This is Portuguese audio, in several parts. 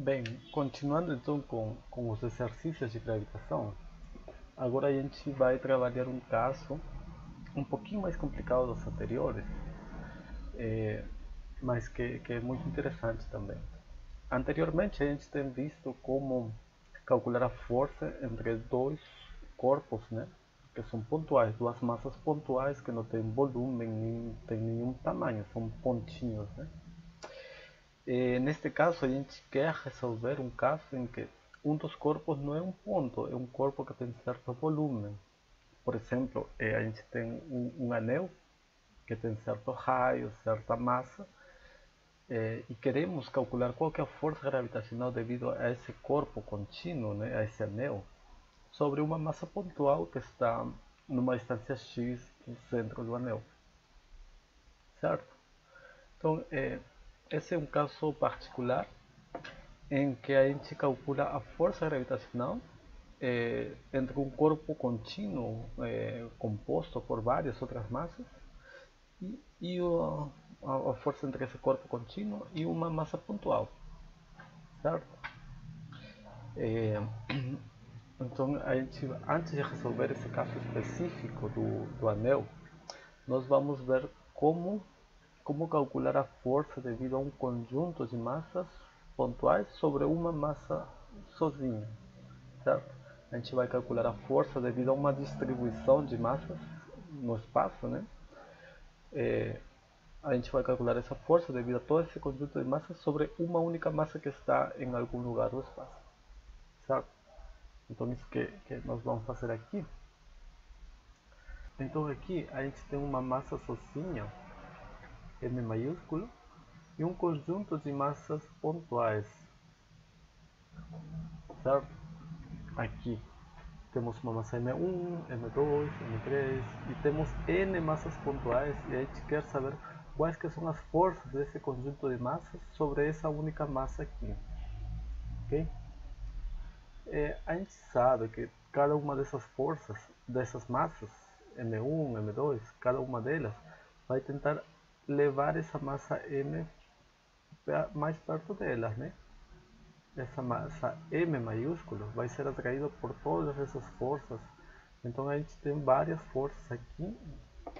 Bem, continuando então com os exercícios de gravitação, agora a gente vai trabalhar um caso um pouquinho mais complicado dos anteriores, mas que é muito interessante também. Anteriormente a gente tem visto como calcular a força entre dois corpos, né? Que são pontuais, duas massas pontuais que não têm volume nem tem nenhum tamanho, são pontinhos, né? Neste caso, a gente quer resolver um caso em que um dos corpos não é um ponto, é um corpo que tem certo volume. Por exemplo, a gente tem um anel que tem certo raio, certa massa, e queremos calcular qual é a força gravitacional devido a esse corpo contínuo, né, a esse anel, sobre uma massa pontual que está numa distância x do centro do anel. Certo? Então, esse é um caso particular em que a gente calcula a força gravitacional entre um corpo contínuo composto por várias outras massas e a força entre esse corpo contínuo e uma massa pontual, certo? Então, antes de resolver esse caso específico do anel, nós vamos ver como calcular a força devido a um conjunto de massas pontuais sobre uma massa sozinha, certo? A gente vai calcular a força devido a uma distribuição de massas no espaço, né? A gente vai calcular essa força devido a todo esse conjunto de massas sobre uma única massa que está em algum lugar do espaço, certo? Então isso que nós vamos fazer aqui. Então aqui a gente tem uma massa sozinha, M maiúsculo, e um conjunto de massas pontuais, certo? Aqui temos uma massa M1, M2, M3 e temos N massas pontuais e a gente quer saber quais que são as forças desse conjunto de massas sobre essa única massa aqui. Ok? A gente sabe que cada uma dessas forças, dessas massas, M1, M2, cada uma delas vai tentar levar essa massa M mais perto delas, né? Essa massa M maiúsculo vai ser atraída por todas essas forças. Então a gente tem várias forças aqui,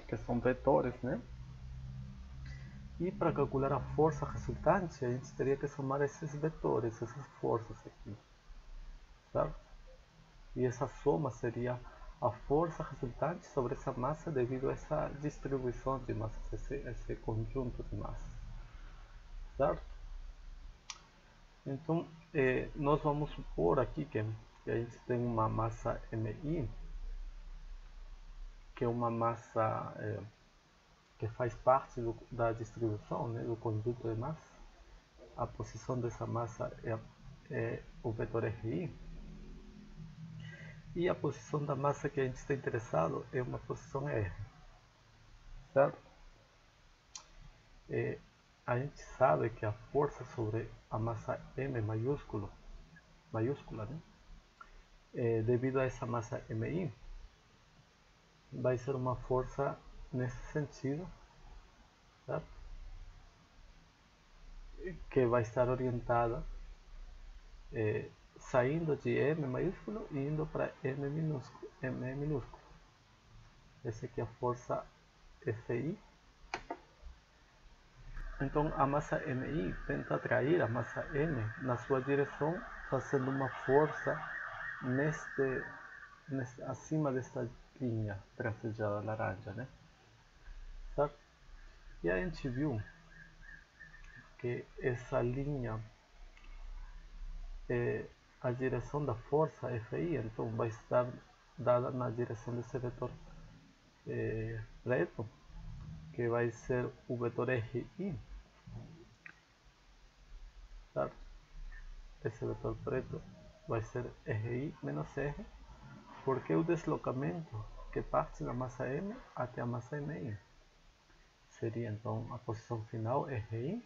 que são vetores, né? E para calcular a força resultante, a gente teria que somar esses vetores, essas forças aqui, certo? E essa soma seria a força resultante sobre essa massa devido a essa distribuição de massas, esse conjunto de massas, certo? Então, nós vamos supor aqui que a gente tem uma massa MI, que é uma massa que faz parte da distribuição, né, do conjunto de massas. A posição dessa massa é o vetor RI. E a posição da massa que a gente está interessado é uma posição R, certo? A gente sabe que a força sobre a massa M maiúscula, né? Devido a essa massa MI, vai ser uma força nesse sentido, certo? Que vai estar orientada saindo de M maiúsculo e indo para M minúsculo. Essa aqui é a força Fi. Então a massa Mi tenta atrair a massa M na sua direção, fazendo uma força acima desta linha tracejada laranja, né? Certo? E a gente viu que essa linha é a direção da força Fi, então vai estar dada na direção desse vetor preto, que vai ser o vetor RI, certo? Esse vetor preto vai ser RI menos R, porque o deslocamento que parte da massa M até a massa MI seria então a posição final RI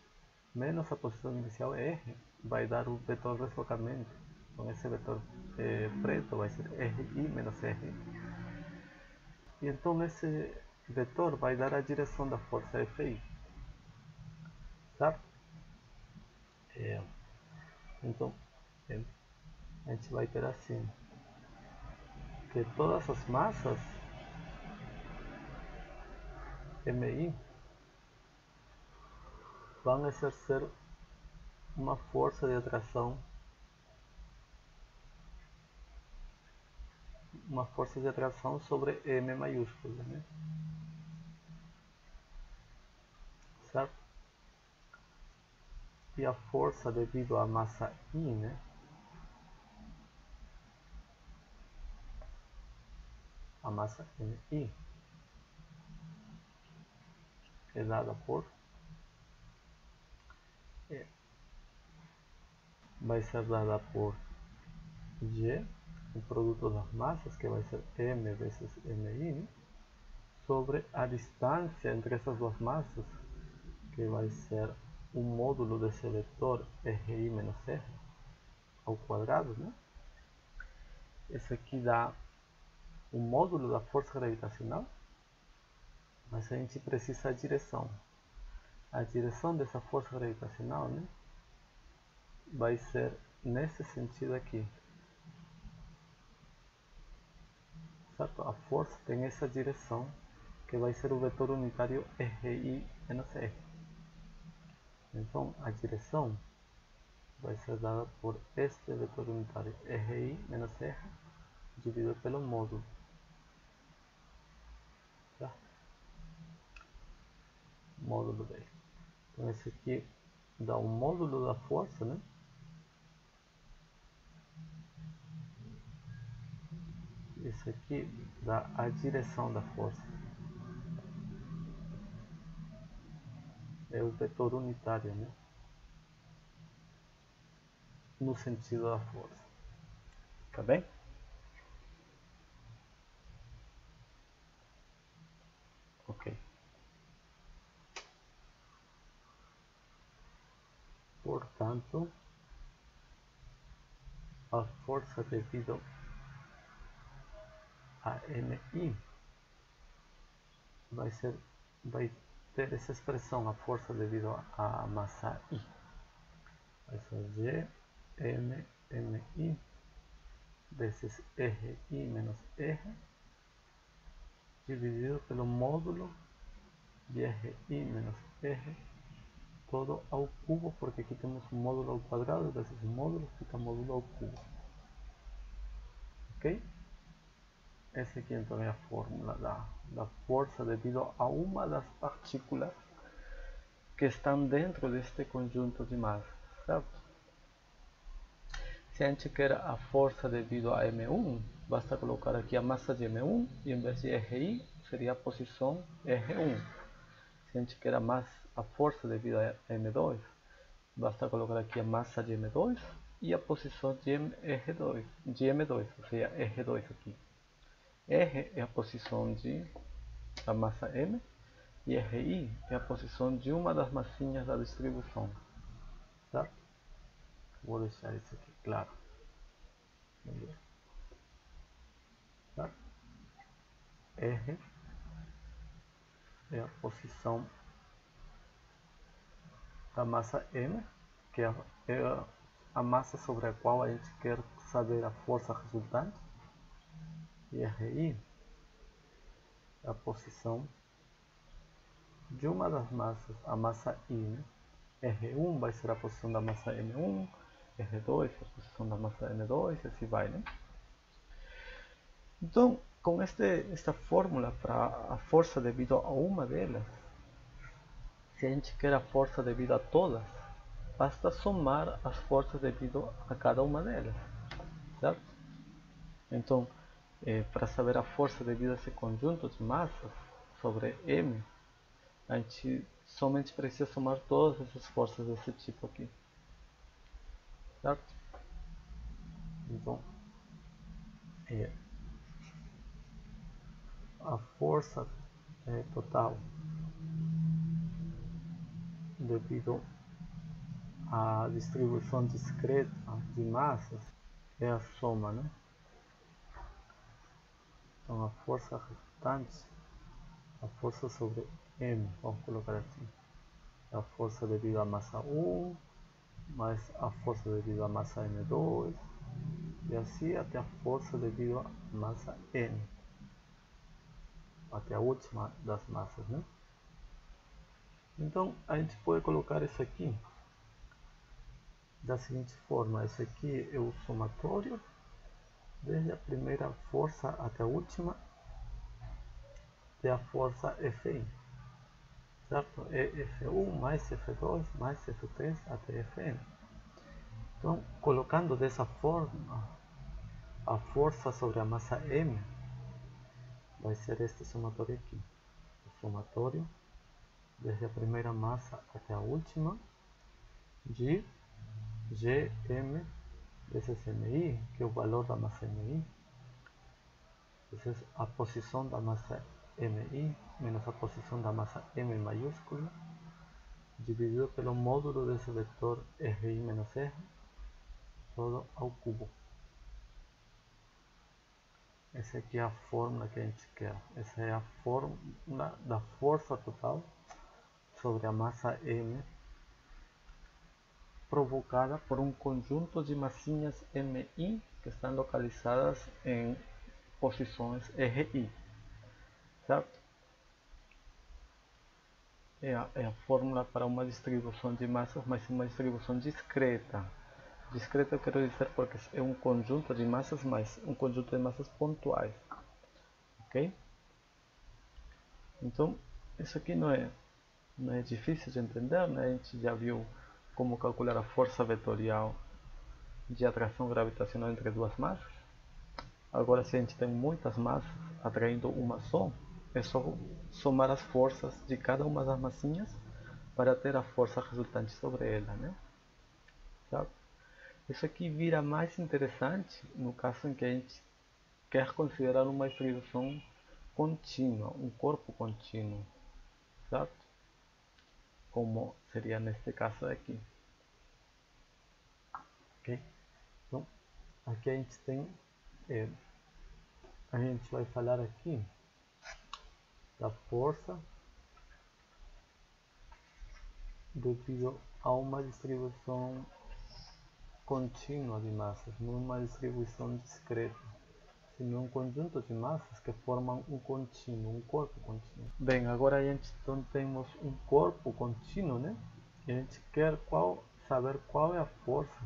menos a posição inicial R, vai dar o vetor deslocamento. Então esse vetor preto vai ser RI menos R. E então esse vetor vai dar a direção da força Fi, certo? Então a gente vai ter assim, que todas as massas MI vão exercer uma força de atração, sobre M maiúsculo, né? Certo? E a força devido à massa I, né? A massa MI é dada por vai ser dada por G, o produto das massas, que vai ser M vezes MI, né? Sobre a distância entre essas duas massas, que vai ser o módulo desse vetor RI menos R ao quadrado, né? Esse aqui dá o módulo da força gravitacional, mas a gente precisa a direção. A direção dessa força gravitacional, né, vai ser nesse sentido aqui. Certo? A força tem essa direção, que vai ser o vetor unitário RI menos R. Então, a direção vai ser dada por este vetor unitário RI menos R dividido pelo módulo. Tá? Módulo dele. Então, esse aqui dá o módulo da força, né? Esse aqui dá a direção da força. É o vetor unitário, né? No sentido da força. Tá bem? Ok. Portanto, a força devido a MI vai ter essa expressão, a força devido à massa I. Vai ser G, MI vezes RI menos R dividido pelo módulo de RI menos R todo ao cubo, porque aqui temos um módulo ao quadrado, vezes módulo fica módulo ao cubo. Ok? Essa aqui então é a fórmula da força devido a uma das partículas que estão dentro deste conjunto de massas, certo? Se a gente quer a força devido a M1, basta colocar aqui a massa de M1 e em vez de RI seria a posição R1. Se a gente quer a força devido a M2, basta colocar aqui a massa de M2 e a posição de M2, ou seja, R2 aqui. R é a posição da massa M e RI é a posição de uma das massinhas da distribuição. Certo? Vou deixar isso aqui claro. Certo? R é a posição da massa M, que é a massa sobre a qual a gente quer saber a força resultante. E RI é a posição de uma das massas, a massa I, né? R1 vai ser a posição da massa M1, R2 a posição da massa M2 e assim vai, né? Então, com esta fórmula para a força devido a uma delas, se a gente quer a força devido a todas, basta somar as forças devido a cada uma delas, certo? Então, para saber a força devido a esse conjunto de massas sobre M, a gente somente precisa somar todas essas forças desse tipo aqui, certo? Então, a força total devido à distribuição discreta de massas é a soma, né? Então, a força resultante, a força sobre M, vamos colocar assim, é a força devido à massa 1 mais a força devido à massa M2, e assim até a força devido à massa M, até a última das massas, né? Então a gente pode colocar isso aqui da seguinte forma: esse aqui é o somatório desde a primeira força até a última da força Fi, certo? É F1 mais F2 mais F3 até Fn. Então, colocando dessa forma, a força sobre a massa M vai ser este somatório aqui. O somatório desde a primeira massa até a última de Gm vezes Mi, que é o valor da massa Mi, vezes a posição da massa Mi menos a posição da massa M maiúscula, dividido pelo módulo desse vetor Ri menos R, todo ao cubo. Essa aqui é a fórmula que a gente quer. Essa é a fórmula da força total sobre a massa M provocada por um conjunto de massinhas MI que estão localizadas em posições RI, certo? É a fórmula para uma distribuição de massas, mas uma distribuição discreta. Discreta eu quero dizer porque é um conjunto de massas, mas um conjunto de massas pontuais, ok? Então, isso aqui não é difícil de entender, né? A gente já viu como calcular a força vetorial de atração gravitacional entre duas massas. Agora, se a gente tem muitas massas atraindo uma só, é só somar as forças de cada uma das massinhas para ter a força resultante sobre ela, né? Certo? Isso aqui vira mais interessante no caso em que a gente quer considerar uma distribuição contínua, um corpo contínuo, certo? Como seria neste caso aqui. Ok? Então, aqui a gente tem, a gente vai falar aqui da força devido a uma distribuição contínua de massas, não uma distribuição discreta, sino um conjunto de massas que formam um contínuo, um corpo contínuo. Bem, agora a gente então temos um corpo contínuo, né? E a gente quer saber qual é a força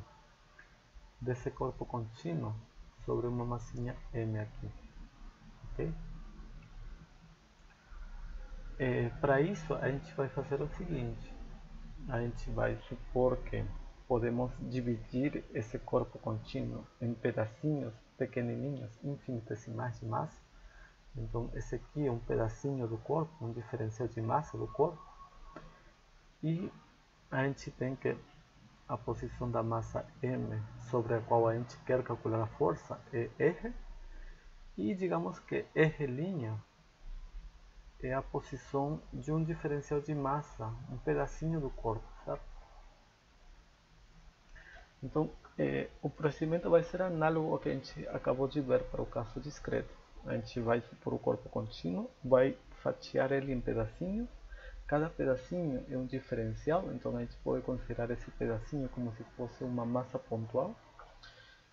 desse corpo contínuo sobre uma massinha M aqui, ok? Para isso a gente vai fazer o seguinte: a gente vai supor que podemos dividir esse corpo contínuo em pedacinhos pequenininhos, infinitesimais de massa. Então esse aqui é um pedacinho do corpo, um diferencial de massa do corpo, e a gente tem que a posição da massa M sobre a qual a gente quer calcular a força é R, e digamos que R' é a posição de um diferencial de massa, um pedacinho do corpo, certo? Então, o procedimento vai ser análogo ao que a gente acabou de ver para o caso discreto. A gente vai supor o corpo contínuo, vai fatiar ele em pedacinhos. Cada pedacinho é um diferencial, então a gente pode considerar esse pedacinho como se fosse uma massa pontual.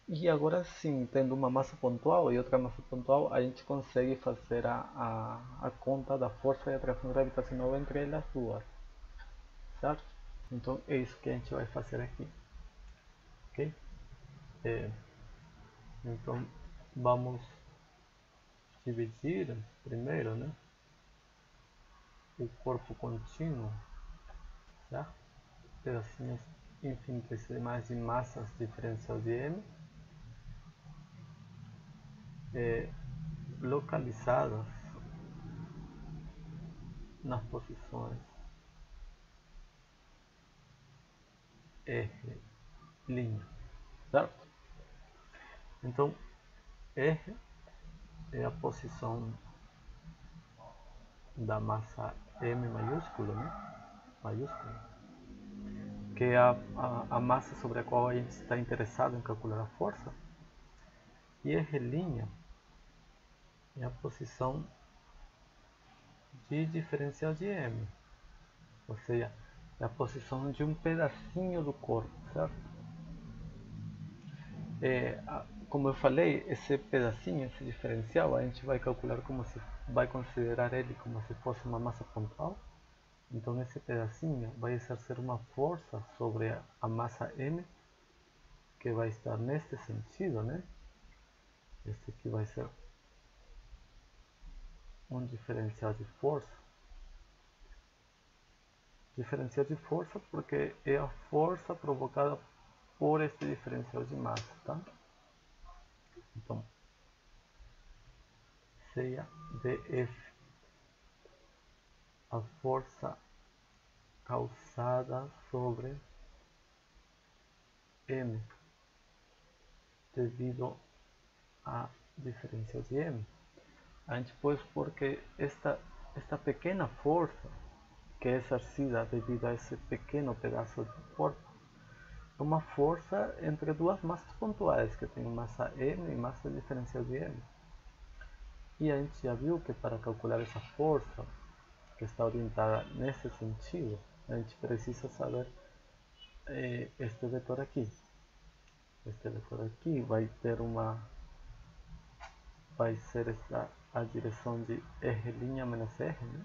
E agora sim, tendo uma massa pontual e outra massa pontual, a gente consegue fazer a conta da força de atração gravitacional entre elas duas, certo? Então é isso que a gente vai fazer aqui, ok? Então vamos dividir primeiro, né, o corpo contínuo, certo? Pedacinhos infinitesimais de massas diferencial de M, localizadas nas posições R', certo? Então R é a posição da massa M maiúscula, né? Maiúscula, que é a massa sobre a qual a gente está interessado em calcular a força, e R' é a posição de diferencial de M, ou seja, É a posição de um pedacinho do corpo, certo? Como eu falei, esse pedacinho, esse diferencial, a gente vai calcular como se vai considerar ele como se fosse uma massa pontual. Então esse pedacinho vai exercer uma força sobre a massa M, que vai estar neste sentido, né? Este aqui vai ser um diferencial de força. Diferencial de força porque é a força provocada por este diferencial de massa, tá? Então, seria dF, a força causada sobre M devido a diferencial de M. A gente pode supor que esta pequena força que é exercida devido a esse pequeno pedaço do corpo é uma força entre duas massas pontuais, que tem massa M e massa diferencial de M. E a gente já viu que para calcular essa força, que está orientada nesse sentido, a gente precisa saber este vetor aqui. Este vetor aqui vai ser a direção de R' menos R, né?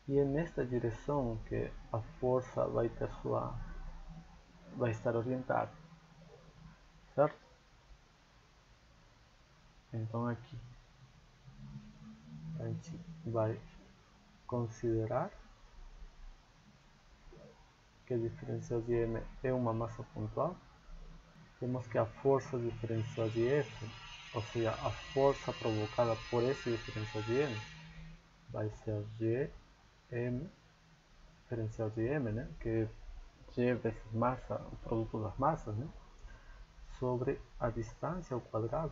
E é nesta direção que a força vai estar orientada, certo? Então aqui a gente vai considerar que a diferencial de M é uma massa pontual. Temos que a força diferencial de F, ou seja, a força provocada por esse diferencial de M, vai ser Gm diferencial de M, né? Que é G vezes massa, o produto das massas, né? Sobre a distância ao quadrado.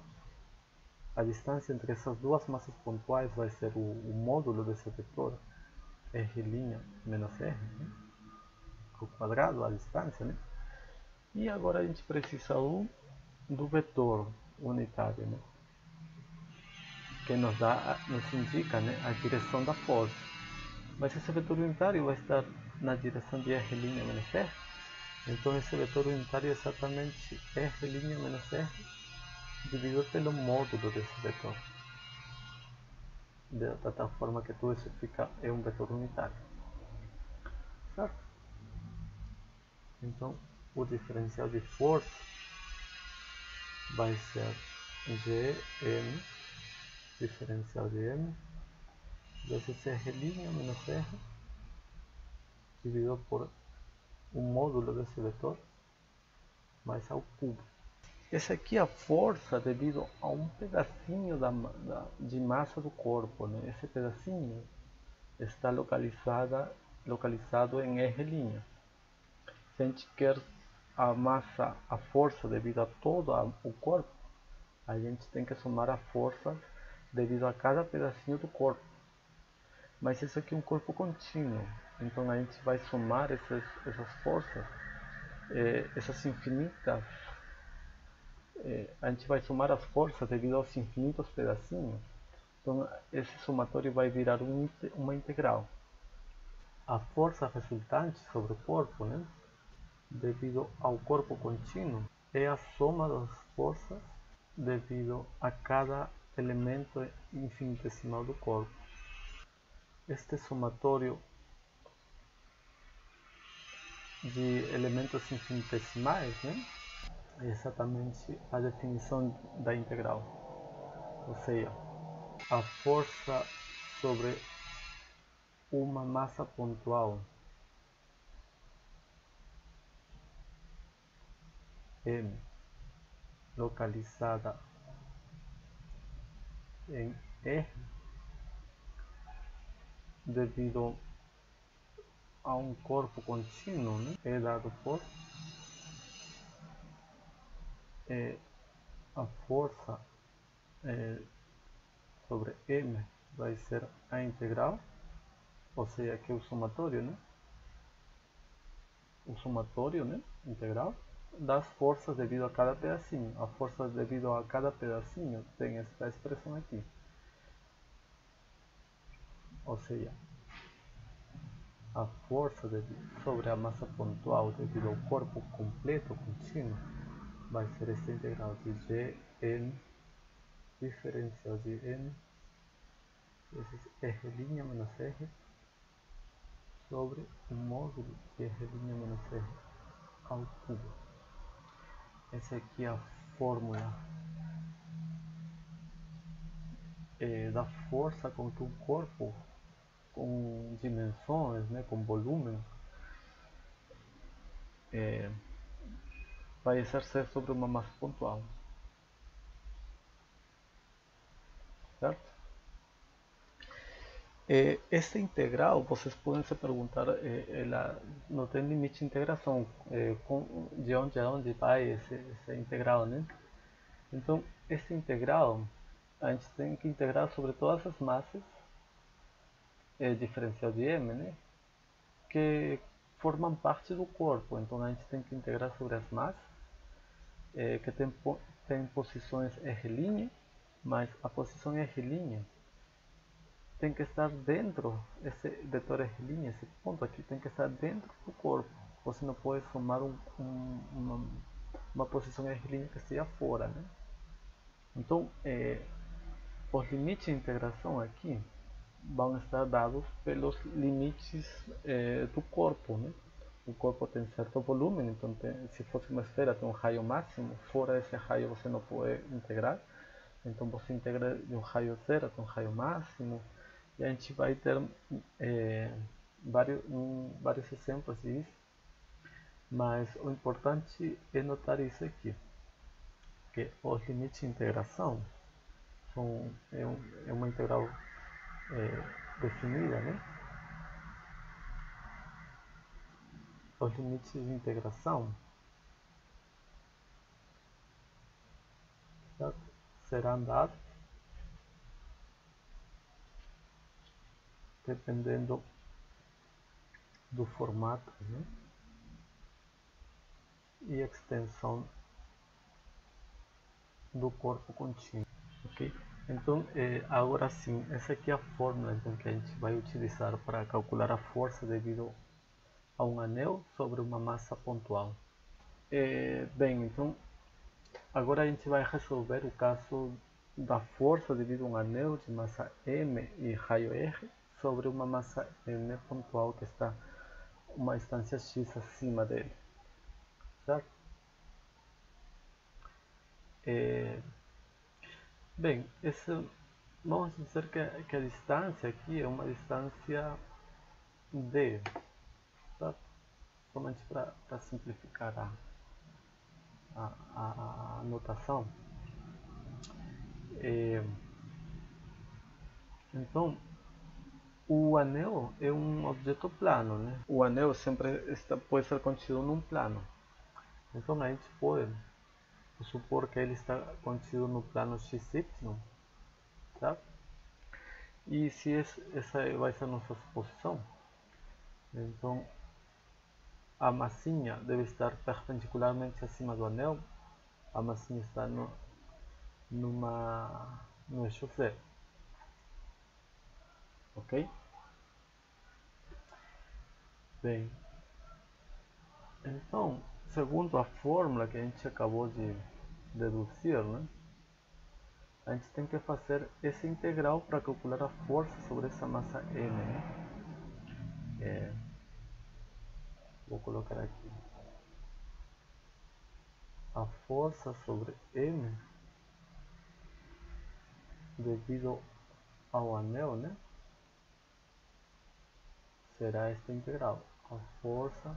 A distância entre essas duas massas pontuais vai ser o módulo desse vetor R' menos R, né? Ao quadrado, a distância, né? E agora a gente precisa do vetor unitário, né? Que nos indica, né, a direção da força. Mas esse vetor unitário vai estar na direção de R' menos R. Então esse vetor unitário é exatamente R' menos R dividido pelo módulo desse vetor. Da tal forma que tudo isso é um vetor unitário. Certo? Então o diferencial de força vai ser Gm diferencial de M vezes R' menos R dividido por o módulo desse vetor mais ao cubo. Essa aqui é a força devido a um pedacinho de massa do corpo, né? Esse pedacinho está localizado em R'. Se a gente quer a força devido a todo o corpo, a gente tem que somar a força devido a cada pedacinho do corpo. Mas esse aqui é um corpo contínuo, então a gente vai somar essas forças, essas infinitas. A gente vai somar as forças devido aos infinitos pedacinhos. Então esse somatório vai virar uma integral. A força resultante sobre o corpo, né, devido ao corpo contínuo, é a soma das forças devido a cada elemento infinitesimal do corpo. Este somatório de elementos infinitesimais, né, é exatamente a definição da integral. Ou seja, a força sobre uma massa pontual M localizada em R devido a um corpo contínuo, né, é dado por a força sobre M vai ser a integral, ou seja, aqui o somatório, né? O somatório, né, integral das forças devido a cada pedacinho. A força devido a cada pedacinho tem esta expressão aqui. Ou seja, a força sobre a massa pontual devido ao corpo completo contínuo vai ser esta integral de Gn diferencial de n vezes r' menos r sobre o módulo de r' menos r ao cubo. Essa aqui é a fórmula da força com que um corpo com dimensões, né, com volume, vai exercer sobre uma massa pontual, certo? Esta integral, vocês podem se perguntar, ela não tem limite de integração, de onde a onde vai essa integral, né? Então, esta integral, a gente tem que integrar sobre todas as massas, diferencial de m, né? Que formam parte do corpo. Então, a gente tem que integrar sobre as massas, que tem posições R', mas a posição R' tem que estar dentro, esse vetor R', esse ponto aqui, tem que estar dentro do corpo. Você não pode formar uma posição R' que esteja fora, né? Então, os limites de integração aqui vão estar dados pelos limites do corpo, né? O corpo tem certo volume, então se fosse uma esfera tem um raio máximo, fora desse raio você não pode integrar, então você integra de um raio zero até um raio máximo, e a gente vai ter vários exemplos disso, mas o importante é notar isso aqui, que os limites de integração é uma integral definida, né? Os limites de integração, certo? Serão dados dependendo do formato, né? E extensão do corpo contínuo, ok? Então, agora sim, essa aqui é a fórmula então, que a gente vai utilizar para calcular a força devido a um anel sobre uma massa pontual. Bem, então, agora a gente vai resolver o caso da força devido a um anel de massa m e raio r sobre uma massa m pontual que está uma distância x acima dele, certo? Bem, vamos dizer que a distância aqui é uma distância d, certo? Somente para simplificar a notação. Então, o anel é um objeto plano, né? O anel sempre pode ser contido num plano. Então a gente pode supor que ele está contido no plano XY, tá? E se essa vai ser a nossa suposição, então a massinha deve estar perpendicularmente acima do anel, a massinha está no eixo Z, ok? Bem, então, segundo a fórmula que a gente acabou de deduzir, né? A gente tem que fazer essa integral para calcular a força sobre essa massa M, né? Vou colocar aqui a força sobre M devido ao anel, né? Será esta integral. A força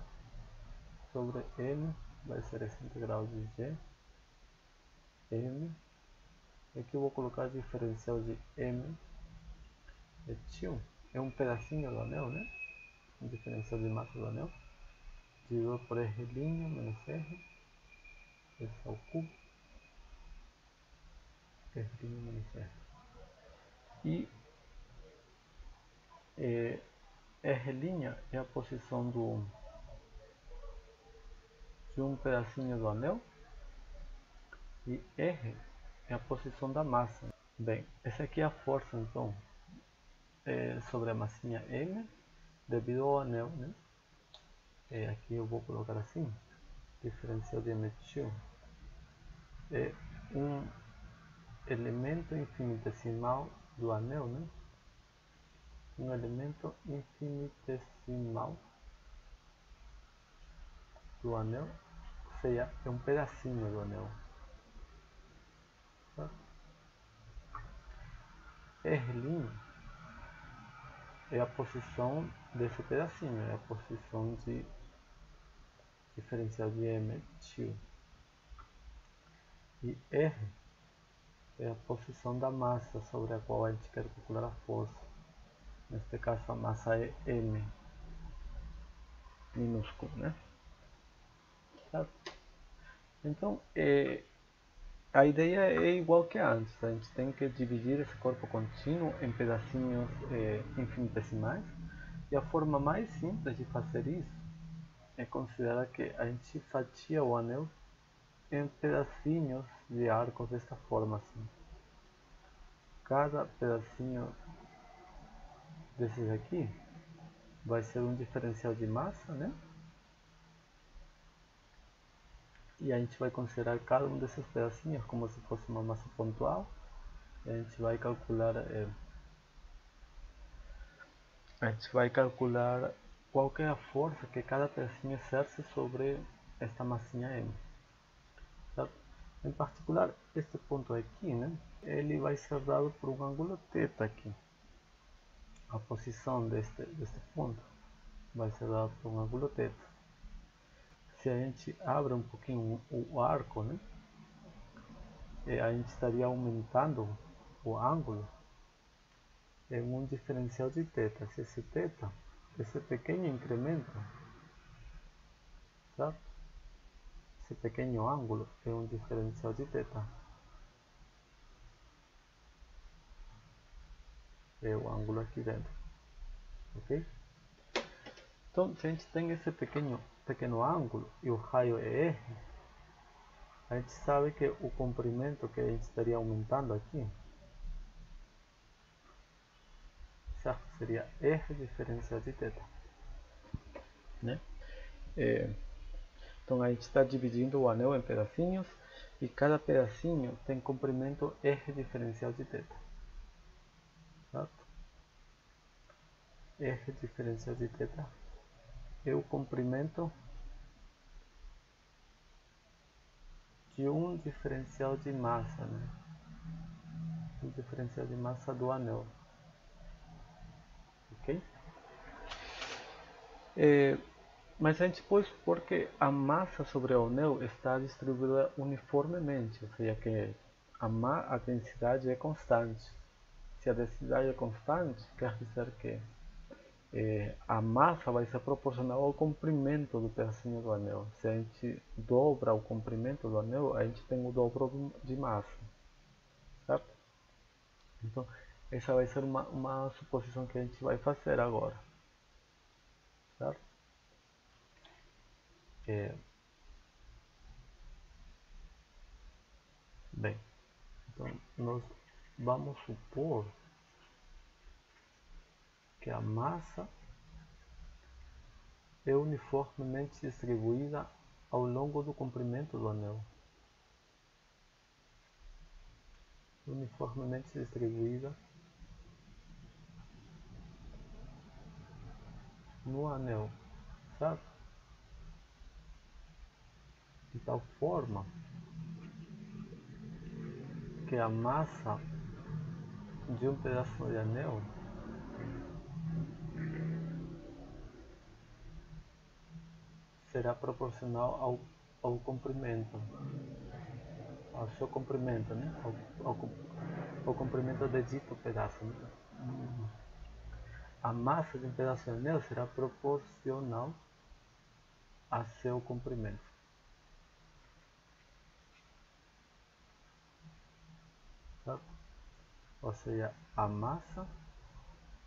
sobre M vai ser essa integral de G M. Aqui eu vou colocar a diferencial de M etil, é um pedacinho do anel, né? A diferencial de massa do anel, dividido por R' menos R, esse é o cubo, R' menos R. E R' é a posição de um pedacinho do anel, e R é a posição da massa. Bem, essa aqui é a força então sobre a massinha M, devido ao anel, né? Aqui eu vou colocar assim, diferencial de M2 é um elemento infinitesimal do anel, né? Um elemento infinitesimal do anel, ou seja, é um pedacinho do anel. Tá? R' é a posição desse pedacinho, é a posição de diferencial de M2. E R é a posição da massa sobre a qual a gente quer calcular a força. Neste caso a massa é M minúsculo, né? Certo? Então, a ideia é igual que antes. A gente tem que dividir esse corpo contínuo em pedacinhos infinitesimais. E a forma mais simples de fazer isso é considerar que a gente fatia o anel em pedacinhos de arcos desta forma assim. Cada pedacinho desses aqui vai ser um diferencial de massa, né? E a gente vai considerar cada um desses pedacinhos como se fosse uma massa pontual. E a gente vai calcular qual é a força que cada pedacinho exerce sobre esta massinha M. Certo? Em particular, este ponto aqui, né, ele vai ser dado por um ângulo θ aqui. A posição deste ponto vai ser dada por um ângulo θ. Se a gente abre um pouquinho o arco, né, a gente estaria aumentando o ângulo em um diferencial de θ. Se esse θ, esse pequeno incremento, certo? Esse pequeno ângulo é um diferencial de θ. É o ângulo aqui dentro. Ok? Então, se a gente tem esse pequeno ângulo e o raio é R, a gente sabe que o comprimento que a gente estaria aumentando aqui, certo? Seria R diferencial de θ. Né? Então a gente está dividindo o anel em pedacinhos e cada pedacinho tem comprimento R diferencial de θ. Certo? R diferencial de θ é o comprimento de um diferencial de massa, né? Um diferencial de massa do anel. Ok? Mas a gente pode supor que a massa sobre o anel está distribuída uniformemente, ou seja, que a densidade é constante. Se a densidade é constante, quer dizer que a massa vai ser proporcional ao comprimento do pedacinho do anel. Se a gente dobra o comprimento do anel, a gente tem o dobro de massa, certo? Então, essa vai ser uma suposição que a gente vai fazer agora, certo? Bem, então nós vamos supor que a massa é uniformemente distribuída ao longo do comprimento do anel. Uniformemente distribuída no anel, certo? De tal forma que a massa de um pedaço de anel será proporcional ao comprimento, ao seu comprimento, né? ao comprimento de dito pedaço. Né? A massa de um pedaço de anel será proporcional a seu comprimento. Certo? Ou seja, a massa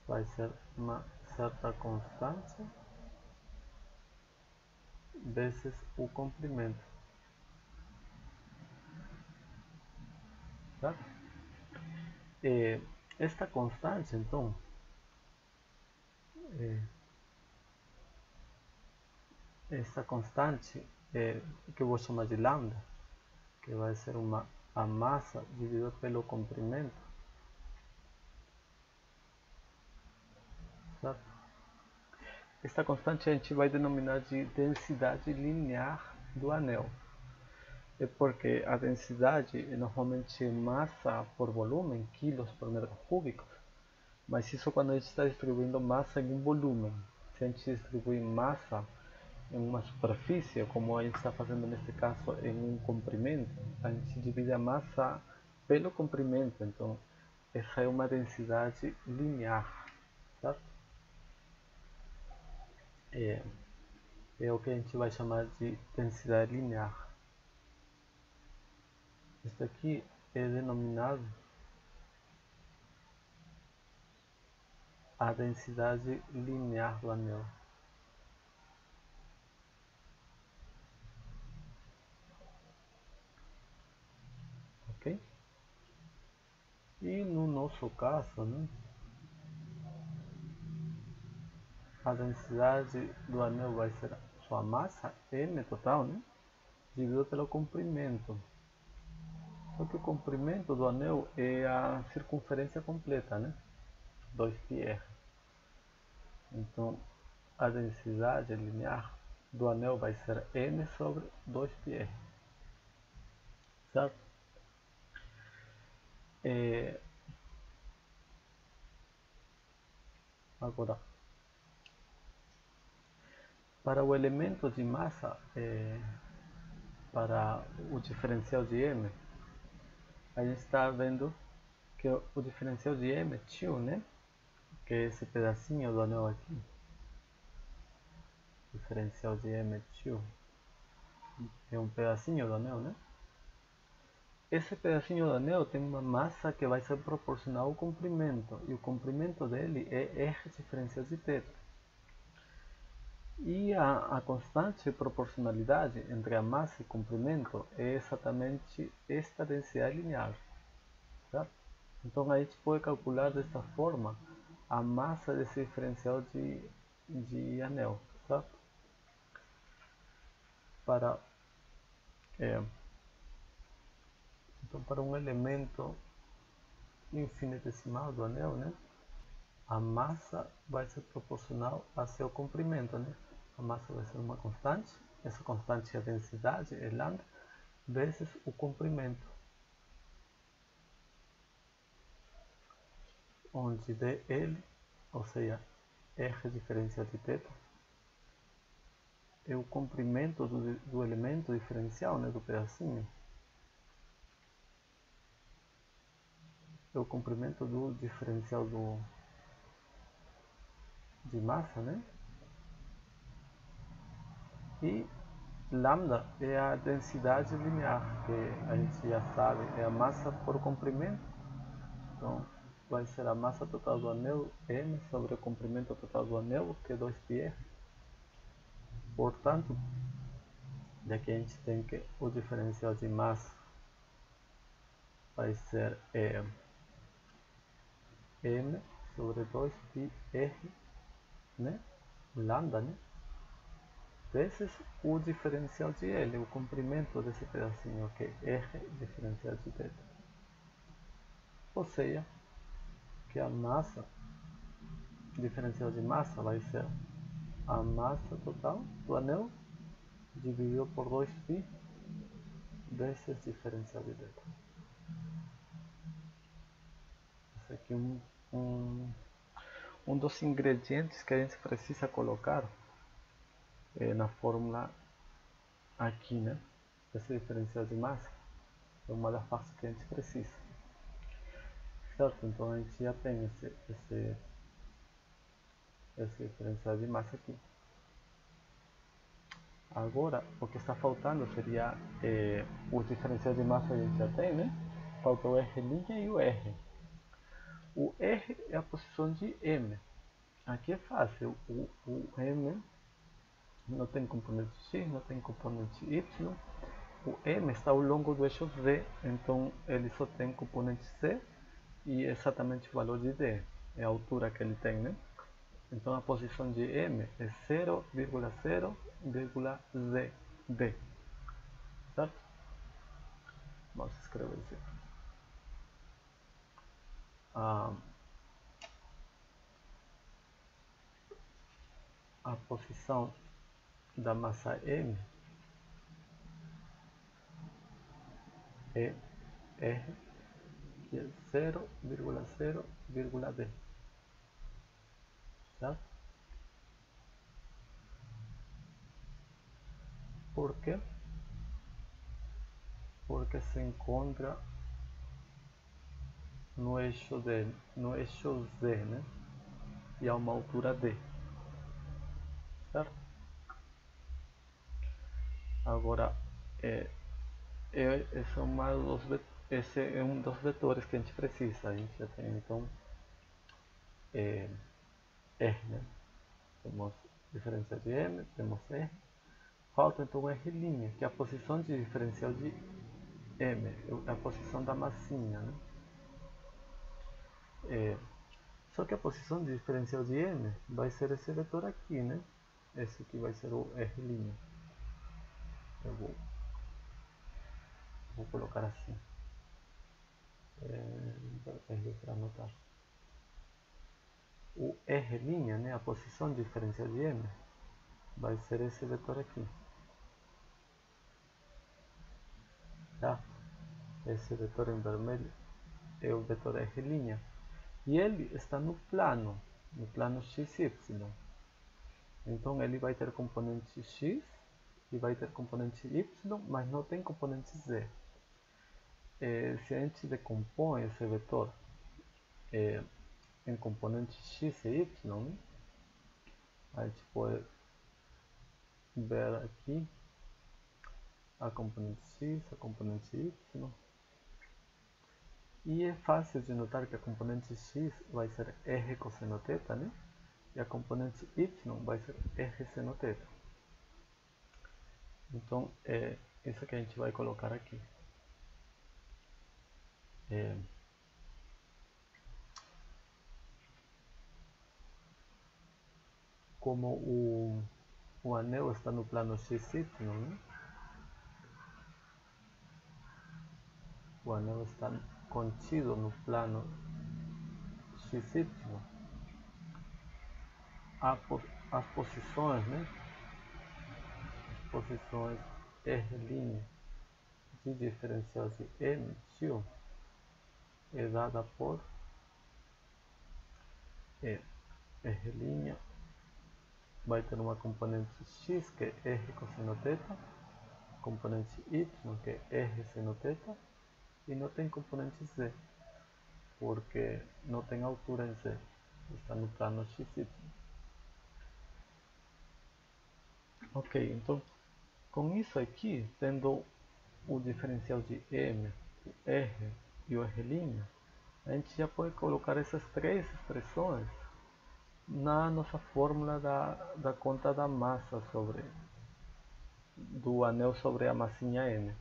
vai ser uma certa constante vezes o comprimento. Certo? E esta constante, então, essa constante que eu vou chamar de lambda, que vai ser a massa dividida pelo comprimento, certo? Esta constante a gente vai denominar de densidade linear do anel. É porque a densidade é normalmente massa por volume, quilos por metro cúbico, mas isso quando a gente está distribuindo massa em um volume. Se a gente distribui massa em uma superfície, como a gente está fazendo neste caso em um comprimento, a gente divide a massa pelo comprimento, então essa é uma densidade linear, certo? É o que a gente vai chamar de densidade linear. Isso aqui é denominado a densidade linear do anel. Ok? E no nosso caso, né, a densidade do anel vai ser sua massa m total, né, dividido pelo comprimento. Só que o comprimento do anel é a circunferência completa, né? 2πr. Então, a densidade linear do anel vai ser m sobre 2πr. Certo? Agora, para o elemento de massa, para o diferencial de m, a gente está vendo que o diferencial de m é tio, né? Que é esse pedacinho do anel aqui. Diferencial de m é tio. É um pedacinho do anel, né? Esse pedacinho do anel tem uma massa que vai ser proporcional ao comprimento, e o comprimento dele é r diferencial de θ. E a constante de proporcionalidade entre a massa e o comprimento é exatamente esta densidade linear. Certo? Então a gente pode calcular desta forma a massa desse diferencial de anel. Certo? Para, então, para um elemento infinitesimal do anel, né, a massa vai ser proporcional a seu comprimento, né? A massa vai ser uma constante, essa constante é a densidade, é lambda, vezes o comprimento, onde dl, ou seja, r diferencial de θ, é o comprimento do elemento diferencial, né, do pedacinho. É o comprimento do diferencial de massa, né? E lambda é a densidade linear, que a gente já sabe, é a massa por comprimento. Então, vai ser a massa total do anel m sobre o comprimento total do anel, que é 2πr. Portanto, daqui a gente tem que o diferencial de massa vai ser m sobre 2πr, né? Lambda, né? Vezes o diferencial de L, o comprimento desse pedacinho aqui, R diferencial de θ. Ou seja, que a massa, diferencial de massa vai ser a massa total do anel dividido por 2π vezes diferencial de θ. Esse aqui é um dos ingredientes que a gente precisa colocar na fórmula aqui, né? Esse diferencial de massa é uma das partes que a gente precisa. Certo? Então a gente já tem esse diferencial de massa aqui. Agora, o que está faltando seria o diferencial de massa que a gente já tem, né? Falta o R' e o R. O R é a posição de M. Aqui é fácil. O M não tem componente X, não tem componente Y. O M está ao longo do eixo Z, então ele só tem componente C e exatamente o valor de D. É a altura que ele tem, né? Então a posição de M é 0,0 vírgula d, certo? Vamos escrever isso aqui. A posição da massa M é R, que é 0,0,d, certo? Por quê? Porque se encontra no eixo Z, né? E a uma altura D, certo? Agora, esse é um dos vetores que a gente precisa. A gente já tem, então, R, né? Temos diferencial de M, temos R. Falta então R', que é a posição de diferencial de M, é a posição da massinha, né? Só que a posição de diferencial de M vai ser esse vetor aqui, né? Esse aqui vai ser o R'. Eu vou colocar assim. Para anotar. O R', né? A posição de diferencial de M vai ser esse vetor aqui. Tá? Esse vetor em vermelho é o vetor R'. E ele está no plano XY. Então ele vai ter componente X e vai ter componente Y, mas não tem componente Z. Se a gente decompõe esse vetor em componentes X e Y, a gente pode ver aqui a componente X, a componente Y. E é fácil de notar que a componente X vai ser R cosseno θ, né? E a componente Y vai ser R seno θ. Então, é isso que a gente vai colocar aqui. Como o anel está no plano XY, né? O anel está contido no plano XY. As posições, né? As posições R' de diferencial de M, tio, é dada por R' vai ter uma componente X, que é R cosseno θ, componente Y, que é R seno θ, e não tem componente Z, porque não tem altura em Z, está no plano XY. Ok, então com isso aqui, tendo o diferencial de M, o R e o R', a gente já pode colocar essas três expressões na nossa fórmula da conta da massa do anel sobre a massinha M.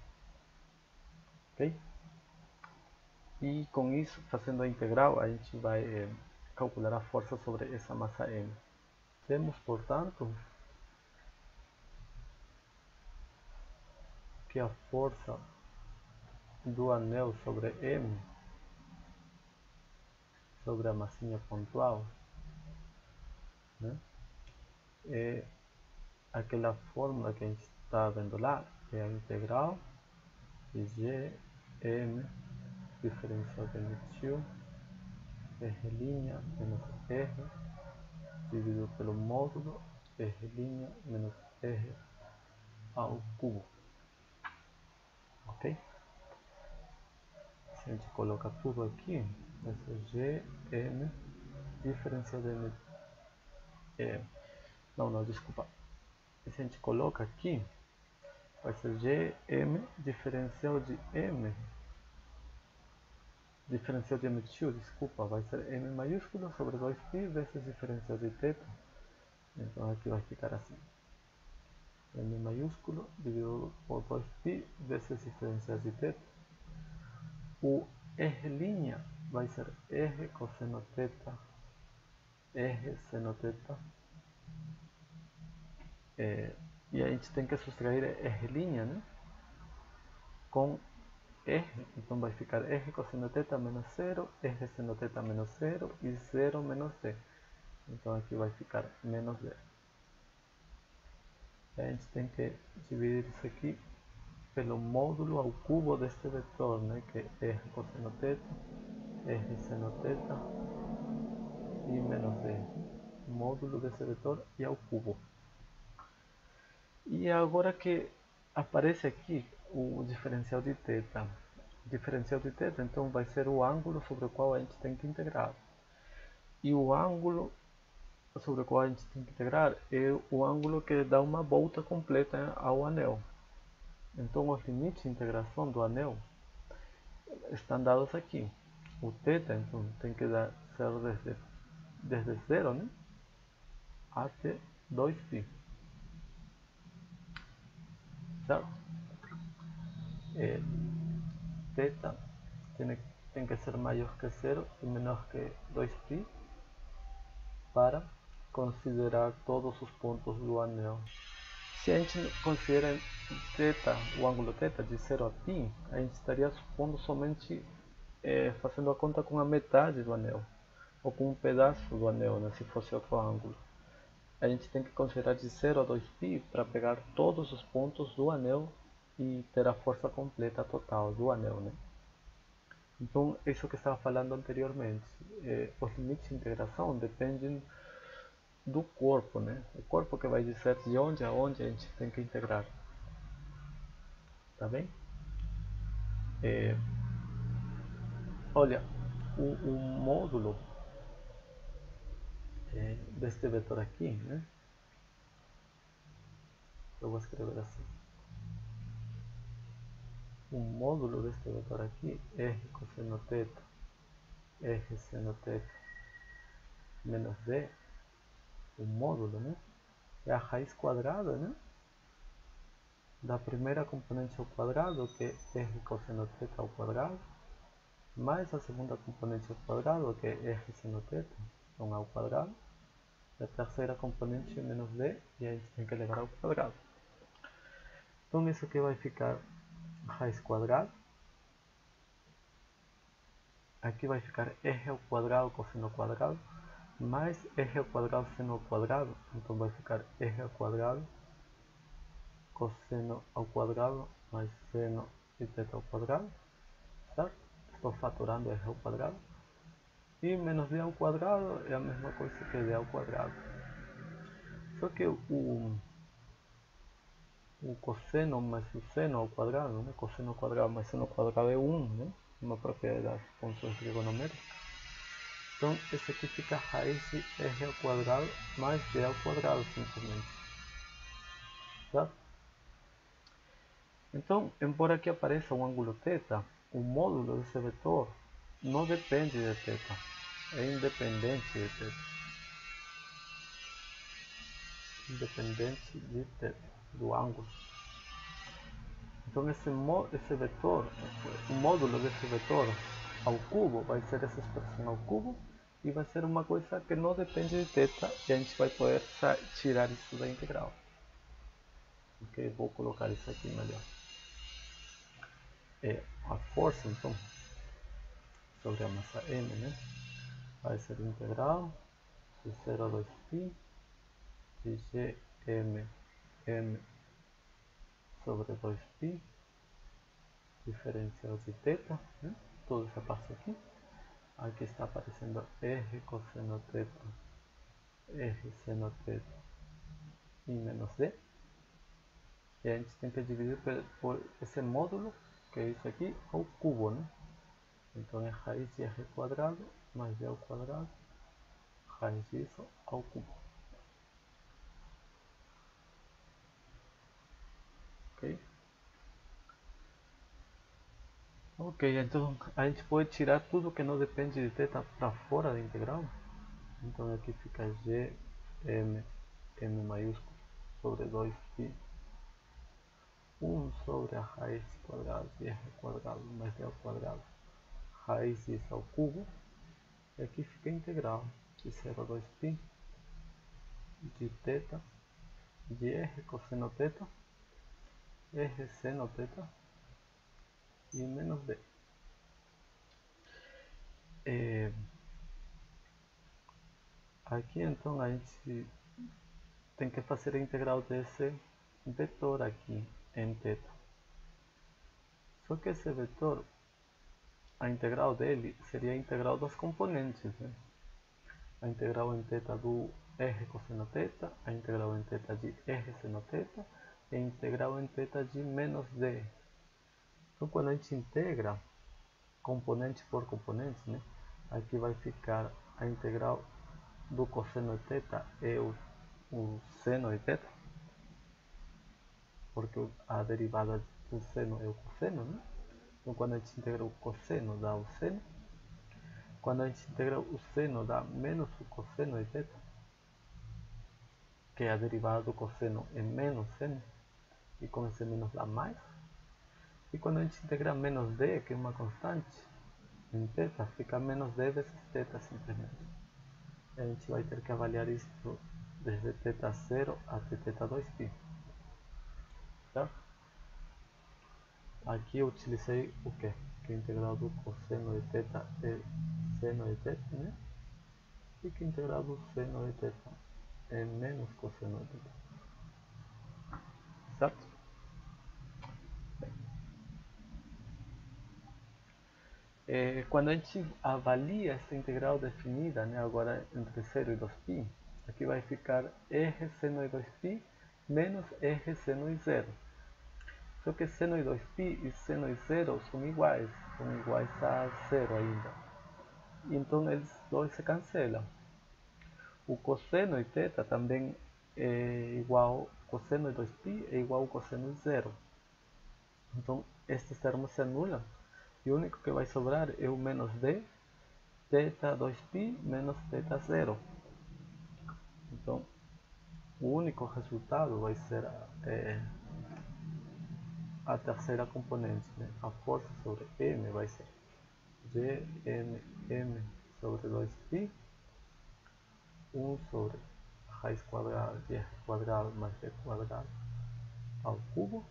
Ok? E com isso, fazendo a integral, a gente vai calcular a força sobre essa massa M. Temos, portanto, que a força do anel sobre M, sobre a massinha pontual, né, é aquela fórmula que a gente está vendo lá, é a integral de Gm diferencial de M2 R' menos R dividido pelo módulo R' menos R ao cubo. Ok? Se a gente coloca tudo aqui, vai ser Gm diferencial de M. Não, desculpa. Se a gente coloca aqui, vai ser Gm diferencial de M. Diferencial de M2, desculpa, vai ser M maiúsculo sobre 2π vezes diferencial de θ. Então aqui vai ficar assim. M maiúsculo dividido por 2π vezes diferencial de θ. O R' vai ser R cosseno θ, R seno θ, E a gente tem que subtrair R', né? Com R, então vai ficar R cosseno θ menos 0, R seno θ menos 0 e 0 menos D. Então aqui vai ficar menos D. E a gente tem que dividir isso aqui pelo módulo ao cubo deste vetor, né? Que é R cosseno θ, R seno θ e menos D. Módulo desse vetor e ao cubo. E agora que aparece aqui o diferencial de θ. O diferencial de θ então vai ser o ângulo sobre o qual a gente tem que integrar. E o ângulo sobre o qual a gente tem que integrar é o ângulo que dá uma volta completa ao anel. Então os limites de integração do anel estão dados aqui. O θ então tem que ser desde 0, né, até 2π. Certo? θ tem que ser maior que 0 e menor que 2π para considerar todos os pontos do anel. Se a gente considera o ângulo θ de 0 a π, a gente estaria supondo somente fazendo a conta com a metade do anel, ou com um pedaço do anel, né, se fosse outro ângulo. A gente tem que considerar de 0 a 2π para pegar todos os pontos do anel e ter a força completa total do anel, né? Então, isso que eu estava falando anteriormente, os limites de integração dependem do corpo, né? O corpo que vai dizer de onde a onde a gente tem que integrar. Tá bem? Olha, o módulo deste vetor aqui, né? Eu vou escrever assim. O módulo deste vetor aqui, R cosseno θ, R seno θ menos D, o módulo, né? É a raiz quadrada, né? Da primeira componente ao quadrado, que é R cosseno θ ao quadrado, mais a segunda componente ao quadrado, que é R seno θ, então ao quadrado, e a terceira componente menos D, e a gente tem que elevar ao quadrado. Então isso aqui vai ficar raiz quadrada, aqui vai ficar R ao quadrado cosseno ao quadrado, mais R ao quadrado seno ao quadrado, então vai ficar R ao quadrado cosseno ao quadrado mais seno e θ ao quadrado, certo? Estou fatorando R ao quadrado. E menos D ao quadrado é a mesma coisa que D ao quadrado. Só que o cosseno mais o seno ao quadrado, né? Cosseno ao quadrado mais seno ao quadrado é 1, né? Uma propriedade das funções trigonométricas. Então, esse aqui fica raiz de R ao quadrado mais D ao quadrado, simplesmente. Certo? Então, embora aqui apareça um ângulo θ, o módulo desse vetor não depende de θ, é independente de θ. Independente de θ, do ângulo. Então esse vetor, o módulo desse vetor ao cubo vai ser essa expressão ao cubo e vai ser uma coisa que não depende de θ e a gente vai poder tirar isso da integral. Ok, vou colocar isso aqui melhor. A força então sobre a massa M, né, vai ser integral de 0 a 2π de Gm M sobre 2π diferencial de θ, né, toda essa parte aqui. Aqui está aparecendo R cosseno θ, R seno θ e menos D. E a gente tem que dividir por esse módulo, que é isso aqui, ao cubo, né? Então é raiz de R quadrado mais D ao quadrado, raiz disso ao cubo. Ok? Ok, então a gente pode tirar tudo que não depende de θ para fora da integral. Então aqui fica G, M maiúsculo, sobre 2π 1 sobre a raiz quadrada de R quadrado mais D ao quadrado, raiz disso ao cubo, e aqui fica a integral de 0 a 2π de θ de R cosseno θ, R seno θ e menos D. Aqui então a gente tem que fazer a integral desse vetor aqui em θ. Só que esse vetor, a integral dele seria a integral dos componentes, né? A integral em θ do R cosseno θ, a integral em θ de R seno θ e a integral em θ de menos D. Então quando a gente integra componente por componente, né? Aqui vai ficar a integral do cosseno de θ é o seno de θ, porque a derivada do seno é o cosseno, né? Então quando a gente integra o cosseno dá o seno, quando a gente integra o seno dá menos o cosseno de θ, que é a derivada do cosseno é menos seno, e com esse menos dá mais, e quando a gente integra menos d, que é uma constante, em θ, fica menos d vezes θ simplesmente. A gente vai ter que avaliar isso desde θ0 até θ2π. Certo? Aqui eu utilizei o que? Que a integral do cosseno de θ é seno de θ, né? E que a integral do seno de θ é menos cosseno de θ. Certo? Quando a gente avalia essa integral definida, né, agora entre 0 e 2π, aqui vai ficar R seno de 2π menos R seno de 0. Só que seno de 2π e seno de 0 são iguais a 0 ainda. Então eles dois se cancelam. O cosseno de θ também é igual, cosseno de 2π é igual ao cosseno de 0. Então estes termos se anulam. E o único que vai sobrar é o menos d, θ2π menos θ0. Então, o único resultado vai ser a terceira componente, né? A força sobre m vai ser Gmm sobre 2π, 1 sobre raiz quadrada de r quadrado mais b quadrado ao cubo.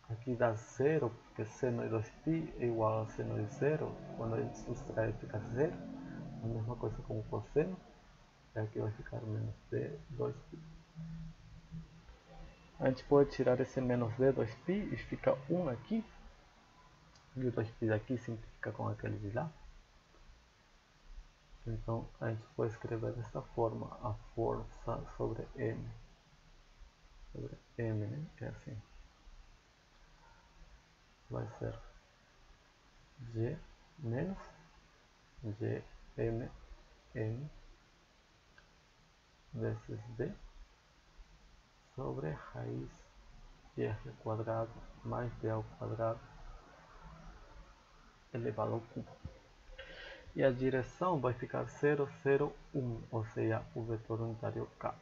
Aqui dá 0, porque seno de 2π é igual a seno de 0. Quando a gente subtrai fica 0. A mesma coisa com o cosseno. E aqui vai ficar menos d 2π. A gente pode tirar esse menos d 2π e fica 1 aqui. E o 2π daqui simplifica com aquele de lá. Então a gente pode escrever dessa forma a força sobre m. Sobre m, né? É assim. Vai ser G menos Gmm vezes D sobre raiz de r quadrado mais d ao quadrado elevado ao cubo. E a direção vai ficar 0, 0, 1, ou seja, o vetor unitário K.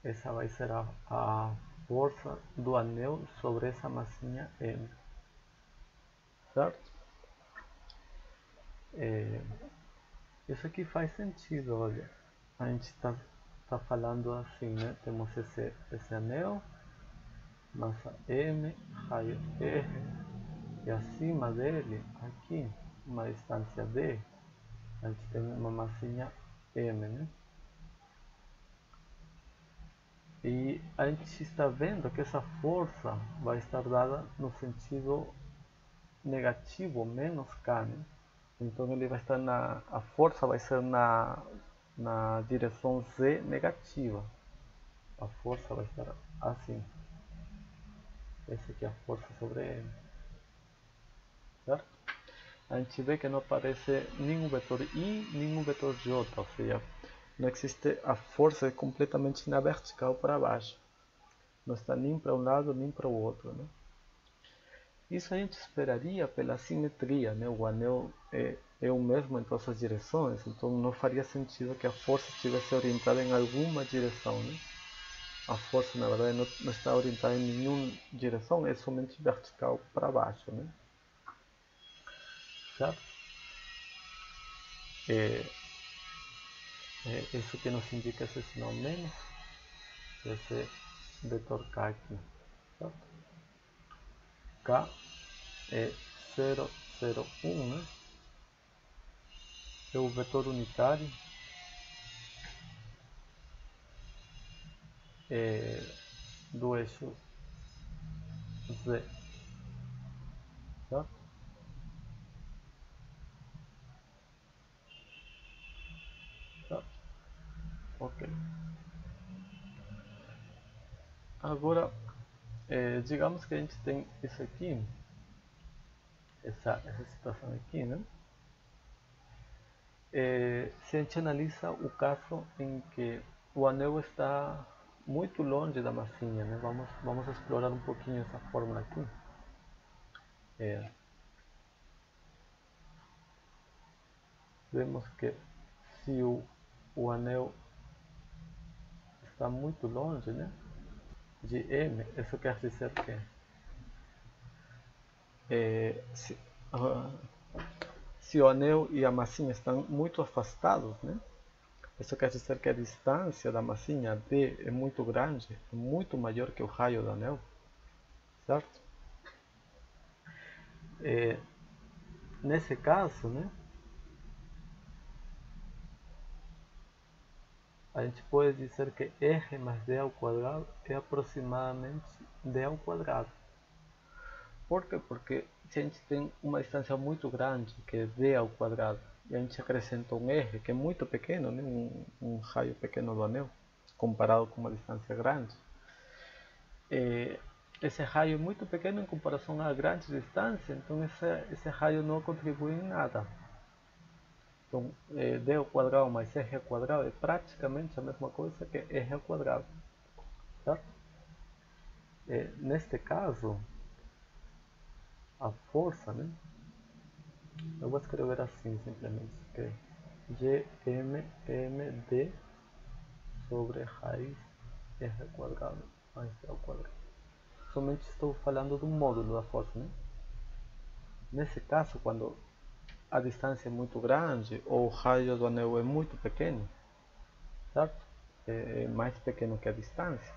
Essa vai ser a força do anel sobre essa massinha M. Certo? Isso aqui faz sentido, olha. A gente está falando assim, né? Temos esse anel, massa M, raio R, e acima dele, aqui, uma distância D, a gente tem uma massinha M, né? E a gente está vendo que essa força vai estar dada no sentido negativo, menos K, né? Então ele vai estar a força vai ser na direção Z negativa. A força vai estar assim. Essa aqui é a força sobre M. Certo? A gente vê que não aparece nenhum vetor I, nenhum vetor J, ou seja, não existe, a força é completamente na vertical para baixo. Não está nem para um lado nem para o outro, né? Isso a gente esperaria pela simetria, né? O anel é o mesmo em todas as direções, então não faria sentido que a força estivesse orientada em alguma direção, né? A força, na verdade, não está orientada em nenhuma direção, é somente vertical para baixo, né? Certo? Isso que nos indica esse sinal menos, esse vetor K aqui, certo? K é 0, 0, 1, né? É o vetor unitário do eixo Z, certo? Certo? Ok. Agora, digamos que a gente tem isso aqui, essa situação aqui, né? Se a gente analisa o caso em que o anel está muito longe da massinha, né? Vamos explorar um pouquinho essa fórmula aqui. Vemos que se o anel está muito longe, né, de M, isso quer dizer que se o anel e a massinha estão muito afastados, né, isso quer dizer que a distância da massinha D é muito grande, muito maior que o raio do anel, certo? Nesse caso, né, a gente pode dizer que R mais D ao quadrado é aproximadamente D ao quadrado. Por quê? Porque se a gente tem uma distância muito grande, que é D ao quadrado, e a gente acrescenta um R, que é muito pequeno, né? um raio pequeno do anel, comparado com uma distância grande, esse raio é muito pequeno em comparação à grande distância, então esse raio não contribui em nada. Então, D ao quadrado mais R ao quadrado é praticamente a mesma coisa que R ao quadrado, certo? Neste caso, a força, né? Eu vou escrever assim simplesmente, que GMMD sobre raiz R ao quadrado mais D ao quadrado. Somente estou falando do módulo da força, né? Nesse caso, quando a distância é muito grande ou o raio do anel é muito pequeno, certo? É mais pequeno que a distância.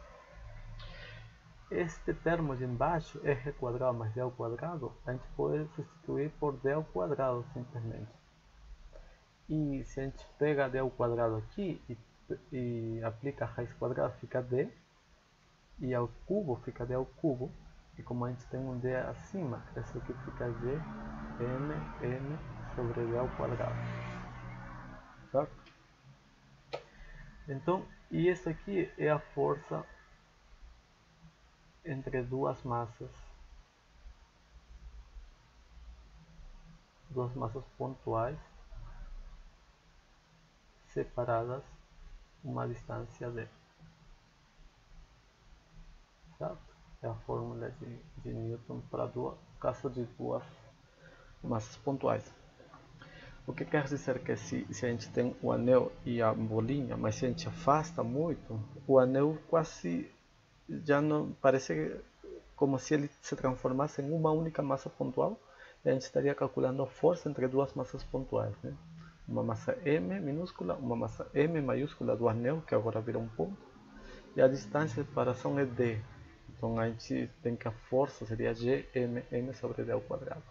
Este termo de embaixo, R quadrado mais D ao quadrado, a gente pode substituir por D ao quadrado simplesmente. E se a gente pega D ao quadrado aqui e aplica a raiz quadrada, fica D, e ao cubo fica D ao cubo, e como a gente tem um D acima, isso aqui fica G M sobre D ao quadrado, certo? Então, e essa aqui é a força entre duas massas pontuais separadas uma distância d, certo? É a fórmula de Newton para o caso de duas massas pontuais. O que quer dizer que se a gente tem o anel e a bolinha, mas se a gente afasta muito, o anel quase já não parece como se ele se transformasse em uma única massa pontual, e a gente estaria calculando a força entre duas massas pontuais, né? Uma massa M minúscula, uma massa M maiúscula do anel, que agora vira um ponto, e a distância de separação é D. Então a gente tem que a força seria GMM sobre D ao quadrado.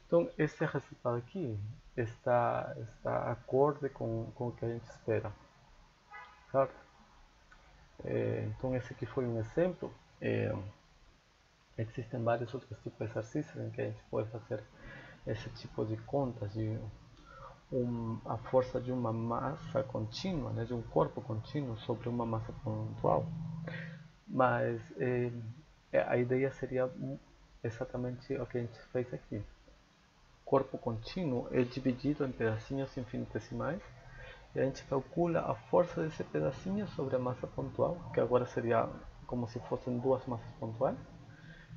Então esse resultado aqui está acorde com o que a gente espera, certo? Então esse aqui foi um exemplo. Existem vários outros tipos de exercícios em que a gente pode fazer esse tipo de contas de a força de uma massa contínua, né, de um corpo contínuo sobre uma massa pontual. Mas a ideia seria exatamente o que a gente fez aqui. Corpo contínuo é dividido em pedacinhos infinitesimais e a gente calcula a força desse pedacinho sobre a massa pontual, que agora seria como se fossem duas massas pontuais.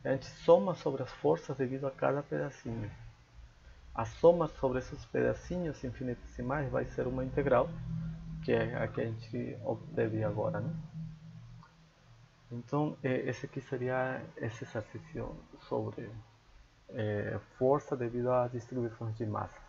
A gente soma sobre as forças devido a cada pedacinho. A soma sobre esses pedacinhos infinitesimais vai ser uma integral, que é a que a gente obteve agora, né? Então, esse aqui seria esse exercício sobre força devido a distribuições de massa.